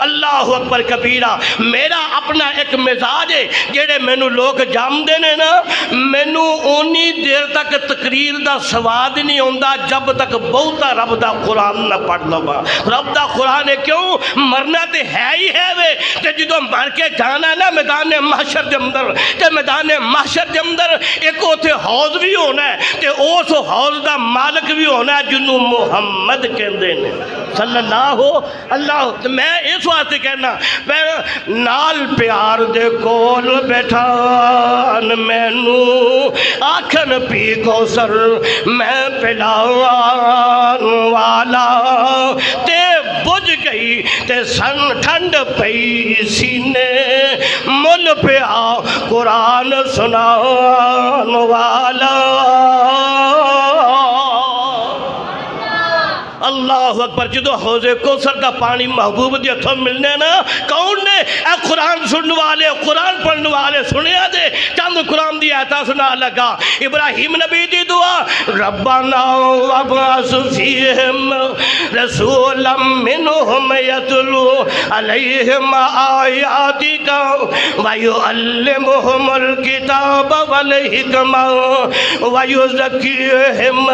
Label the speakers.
Speaker 1: اللہ اکبر کبیرہ۔ میرا اپنا ایک مزاج ہے، جڑے مینوں لوگ جامدے نے نا، مینوں اونی دیر تک تقریر دا سواد نہیں ہوندا جب تک بہتا رب دا قرآن نہ پڑھ لواں۔ رب دا قرآن ہے، کیوں؟ مرنا تے ہے ہی ہے وے، تے جدوں مر کے جانا نا میدان محشر دے اندر، تے میدان محشر دے اندر ایک اوتھے حوض بھی ہونا ہے، تے اس حوض دا مالک بھی ہونا ہے جنوں محمد کہندے نے صلی اللہ۔ میں اس واسطے کہنا نال پیار دے کول بیٹھان مینوں آکھن پی کوثر میں پلاوان والا، تے بجھ گئی تے سن ٹھنڈ پئی سینے، مل پیا قرآن سنان والا۔ اللہ اکبر۔ جدو حوض کوثر دا پانی محبوب دے ہتھوں ملنے نا، کون نے اے قرآن سننے والے، قرآن پڑھنے والے سنیا دے چند قرآن دی آیتاں سنا لگا۔ ابراہیم نبی دی دعا، ربنا وابعث فیہم رسولا منہم یتلو علیہم آیاتک ویعلمہم الکتاب والحکمہ ویزکیہم